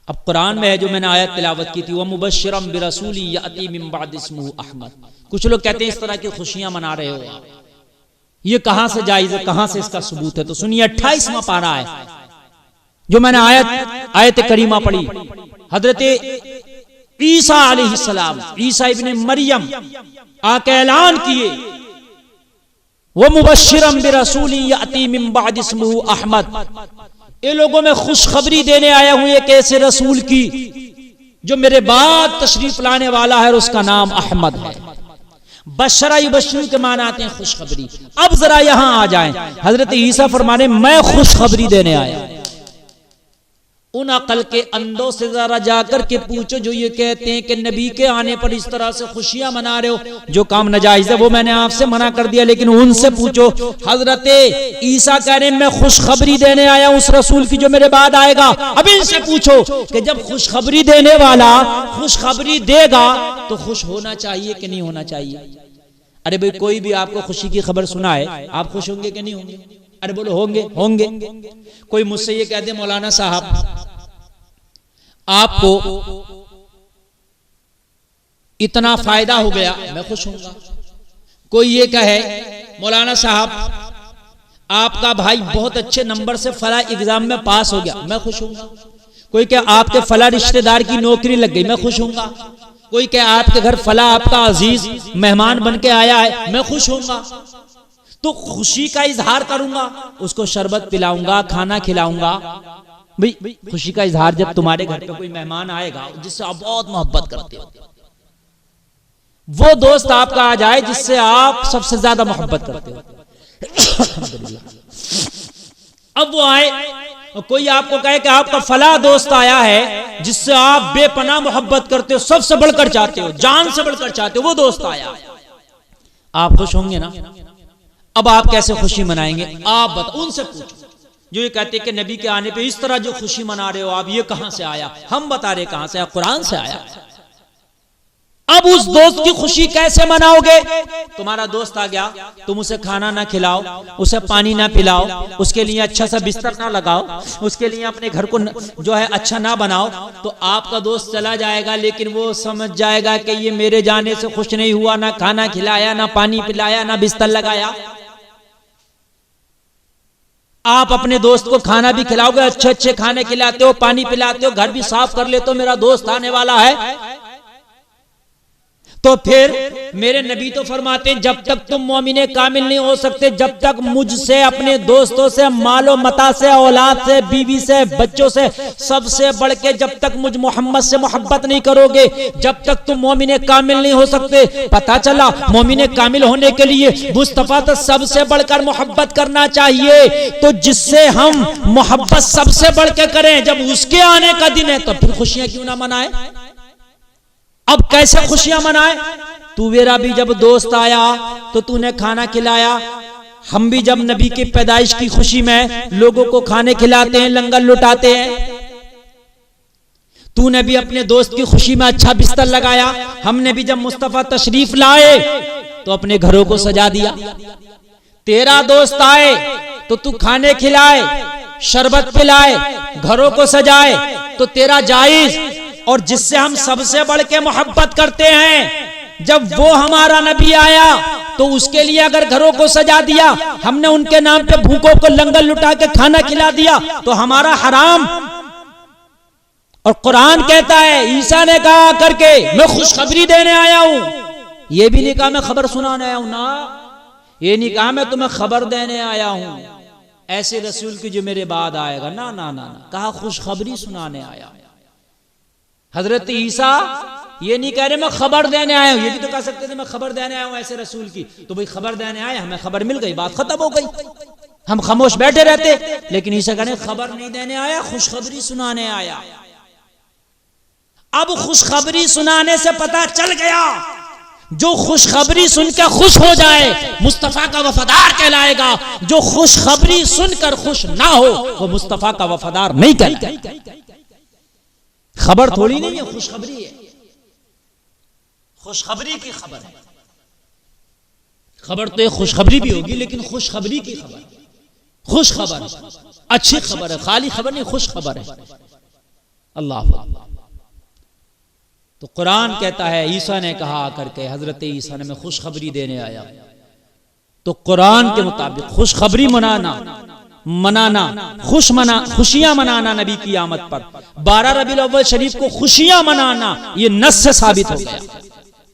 अब कुरान में है जो मैंने आयत तिलावत की थी, वह मुबश्शिरम बिरसूली याती मिन बाद इस्मुहु अहमद। कुछ लोग कहते हैं इस तरह की खुशियां मना रहे हो आप, ये कहां से जायज है, कहां से इसका सबूत है? तो सुनिए 28वां पारा है जो मैंने आयत करीमा पढ़ी। हजरत ईसा अलैहिस्सलाम, ईसा इब्ने मरियम आके ऐलान किए, वो मुबश्शिरम बिरसूली याती मिन बाद इस्मुहु अहमद, ये लोगों में खुशखबरी देने आया हूं एक ऐसे रसूल की जो मेरे बाद तशरीफ लाने वाला है और उसका नाम अहमद है। बशरा युबश्शिरू के माना आते हैं खुशखबरी। अब जरा यहां आ जाएं, हजरत ईसा फरमाने मैं खुशखबरी देने आया। उन अकल के अंधों से जरा जाकर के पूछो जो ये कहते हैं कि नबी के आने पर इस तरह से खुशियां मना रहे हो, जो काम नाजायज है वो मैंने आपसे मना कर दिया, लेकिन उनसे पूछो। हजरत ईसा कह रहे हैं मैं खुशखबरी देने आया उस रसूल की जो मेरे बाद आएगा। अब इनसे पूछो कि जब खुशखबरी देने वाला खुशखबरी देगा तो खुश होना चाहिए कि नहीं होना चाहिए? अरे भाई कोई भी आपको खुशी की खबर सुनाए, आप खुश होंगे कि नहीं होंगे? अरे बोलो होंगे, होंगे। कोई मुझसे ये कह दे मौलाना साहब आपको इतना फायदा हो गया, मैं खुश होऊंगा। कोई ये कहे मौलाना साहब आपका भाई बहुत अच्छे नंबर से फला एग्जाम में पास हो गया, मैं खुश होऊंगा। कोई कहे आपके फला रिश्तेदार की नौकरी लग गई, मैं खुश होऊंगा। कोई कहे आपके घर फला आपका अजीज मेहमान बन के आया है, मैं खुश होऊंगा। तो खुशी का इजहार करूंगा, उसको शरबत पिलाऊंगा, खाना खिलाऊंगा। भाई खुशी का इजहार जब तुम्हारे घर पे कोई मेहमान आएगा जिससे आप बहुत मोहब्बत करते हो, वो दोस्त आपका आ जाए जिससे आप सबसे ज्यादा मोहब्बत करते हो, अब वो आए और कोई आपको कहे कि आपका फला दोस्त आया है जिससे आप बेपनाह मोहब्बत करते हो, सबसे बढ़कर चाहते हो, जान से बढ़कर चाहते हो, वो दोस्त आया, आप खुश होंगे ना? अब आप कैसे खुशी मनाएंगे? आप बताओ। उनसे पूछो जो ये कहते हैं कि नबी के आने पे इस तरह जो खुशी मना रहे हो आप, ये कहां से आया? हम बता रहे कहां से आया, कुरान से आया। अब उस दोस्त की खुशी कैसे मनाओगे? तुम्हारा दोस्त आ गया, तुम उसे खाना ना खिलाओ, उसे पानी ना पिलाओ, उसके लिए अच्छा सा बिस्तर ना लगाओ, उसके लिए अपने घर को जो है अच्छा ना बनाओ, तो आपका दोस्त चला जाएगा, लेकिन वो समझ जाएगा कि ये मेरे जाने से खुश नहीं हुआ, ना खाना खिलाया, ना पानी पिलाया, ना बिस्तर लगाया। आप अपने दोस्त को खाना भी खिलाओगे, अच्छे अच्छे खाने खिलाते हो, पानी पिलाते हो, घर भी साफ कर लेते हो, मेरा दोस्त आने वाला है, तो फिर मेरे नबी तो फरमाते हैं जब तक तुम मोमिने कामिल नहीं हो सकते, जब तक मुझसे, अपने दोस्तों से, मालो मता से, औलाद से, बीवी से, बच्चों से, सबसे बढ़ के जब तक मुझ मोहम्मद से मोहब्बत नहीं करोगे, जब तक तुम मोमिने कामिल नहीं हो सकते। पता चला मोमिने कामिल होने के लिए मुस्तफा तो सबसे बढ़कर मोहब्बत करना चाहिए, तो जिससे हम मोहब्बत सबसे बढ़ के करें, जब उसके आने का दिन है तो फिर खुशियां क्यों ना मनाए? अब कैसे खुशियां मनाए? तू मेरा भी जब दोस्त आया तो तूने खाना खिलाया, हम भी जब नबी की पैदाइश की खुशी में लोगों को खाने खिलाते हैं, लंगर लुटाते हैं। तूने भी अपने दोस्त की खुशी में अच्छा बिस्तर लगाया, हमने भी जब मुस्तफा तशरीफ लाए तो अपने घरों को सजा दिया। तेरा दोस्त आए तो तू खाने खिलाए, शरबत पिलाए, घरों को सजाए, तो तेरा जायज। और जिससे हम सबसे बढ़ के मोहब्बत करते हैं, जब वो हमारा नबी आया तो उसके लिए अगर घरों को सजा दिया, हमने उनके नाम पे भूखों को लंगर लुटा के खाना खिला दिया, तो हमारा हराम। और कुरान कहता है, ईसा ने कहा करके मैं खुशखबरी देने आया हूं, ये भी नहीं कहा मैं खबर सुनाने आया हूं ना, ये नहीं कहा मैं तुम्हें खबर देने आया हूं ऐसे रसूल की जो मेरे बाद आएगा, ना ना ना, कहा खुशखबरी सुनाने आया। हजरत ईसा ये नहीं कह रहे मैं खबर देने आया हूं, ये भी तो कह सकते थे मैं खबर देने आया हूं ऐसे रसूल की, तो भाई खबर देने आए, हमें खबर मिल गई, बात खत्म हो गई, हम खामोश बैठे रहते। लेकिन ईसा कहने खबर नहीं देने आया, खुशखबरी सुनाने आया। अब खुशखबरी सुनाने से पता चल गया, जो खुशखबरी सुनकर खुश हो जाए मुस्तफा का वफादार कहलाएगा, जो खुशखबरी सुनकर खुश ना हो वो मुस्तफा का वफादार नहीं कहलाएगा। खबर थोड़ी नहीं है, खुशखबरी है, खुशखबरी की खबर है। खबर तो एक खुशखबरी भी होगी, लेकिन खुशखबरी की खबर, खुश खबर, अच्छी खबर है, खाली खबर नहीं, खुश खबर है। अल्लाह। तो कुरान कहता है ईसा ने कहा आकर के, हजरत ईसा ने मैं खुशखबरी देने आया। तो कुरान के मुताबिक खुशखबरी मनाना खुशियां मनाना नबी की आमद पर 12 रबीउल अव्वल शरीफ को खुशियां मनाना, ये नस से साबित हो गया,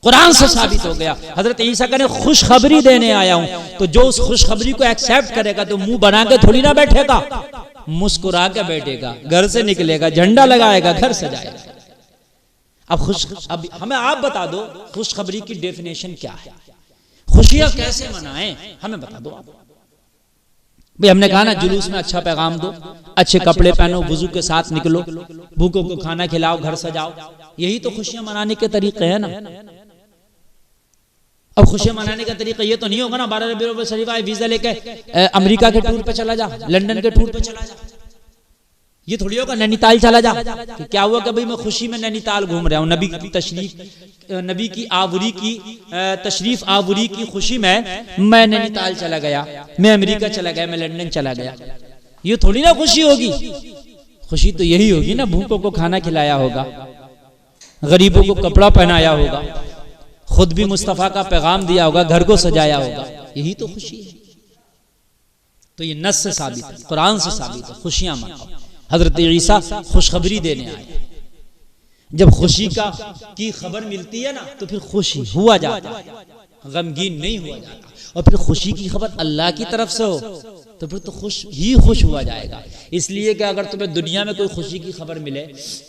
कुरान से साबित हो गया। हजरत ईसा कहने खुशखबरी देने आया हूं, तो जो उस खुशखबरी को एक्सेप्ट करेगा तो मुंह बना के थोड़ी ना बैठेगा, मुस्कुरा के बैठेगा, घर से निकलेगा, झंडा लगाएगा, घर सजाएगा। अब हमें आप बता दो खुशखबरी की डेफिनेशन क्या है, खुशियां कैसे मनाएं, हमें बता दो आप। भाई हमने कहा ना जुलूस में अच्छा पैगाम दो, अच्छे कपड़े पहनो, वुजू के साथ निकलो, भूखों को खाना खिलाओ, घर सजाओ, यही तो खुशियां मनाने के तरीके हैं ना। अब खुशियां मनाने का तरीका ये तो नहीं होगा ना 12 रबीउल अव्वल शरीफ आए वीजा लेके अमेरिका के टूर पे चला जा, लंदन के टूर पे चला जा, ये थोड़ी होगा नैनीताल चला जा कि क्या हुआ कि भाई मैं खुशी में नैनीताल घूम रहा हूँ, नबी की तशरीफ आवरी की खुशी में मैं नैनीताल चला गया, मैं अमेरिका चला गया, मैं लंदन चला गया, ये थोड़ी ना खुशी होगी। खुशी तो यही होगी ना, भूखों को खाना खिलाया होगा, गरीबों को कपड़ा पहनाया होगा, खुद भी मुस्तफा का पैगाम दिया होगा, घर को सजाया होगा, यही तो खुशी है। तो ये नस से साबित है, कुरान से साबित है, खुशियां मनाओ। हजरत ईसा खुशखबरी देने आए। जब खुशी की खबर मिलती है ना तो फिर खुशी हुआ जाता है, गमगीन नहीं हुआ जाता। और फिर खुशी की खबर अल्लाह की तरफ से हो तो फिर तो खुश हुआ जाएगा। इसलिए कि अगर तुम्हें दुनिया में कोई खुशी की खबर मिले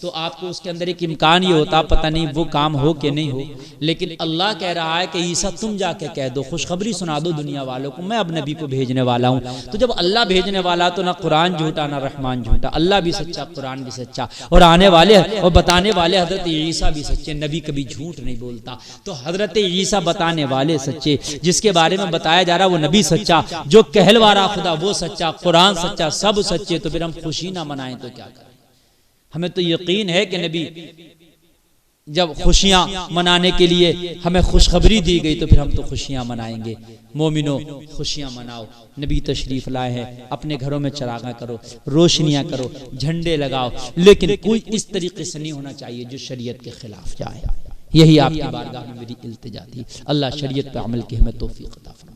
तो आपको उसके अंदर एक इम्कान ही होता, पता नहीं वो काम हो कि नहीं हो, लेकिन अल्लाह कह रहा है कि ईसा तुम जाके कह दो, खुशखबरी सुना दो दुनिया वालों को, मैं अब नबी को भेजने वाला हूँ। तो जब अल्लाह भेजने वाला तो ना कुरान झूठा ना रहमान झूठा, अल्लाह भी सच्चा, कुरान भी सच्चा, और आने वाले और बताने वाले हजरत ईसा भी सच्चे, नबी कभी झूठ नहीं बोलता। तो हजरत ईसा बताने वाले सच्चे, जिसके बारे में बताया जा रहा वो नबी सच्चा, जो कहलवारा खुदा वो सच्चा, कुरान सच्चा, सब सच्चे। तो फिर हम खुशी ना मनाएं तो क्या करें? हमें तो यकीन है कि नबी जब खुशियां मनाने के लिए हमें खुशखबरी दी गई तो फिर हम तो खुशियां मनाएंगे। मोमिनो खुशियां मनाओ, नबी तशरीफ लाए हैं, अपने घरों में चरागा करो, रोशनियां करो, झंडे लगाओ, लेकिन कोई इस तरीके से नहीं होना चाहिए जो शरीयत के खिलाफ जाए। यही आपकी बारगाह में मेरी इल्तिजा थी। अल्लाह शरीयत पे अमल की हमें तौफीक अता फरमाए।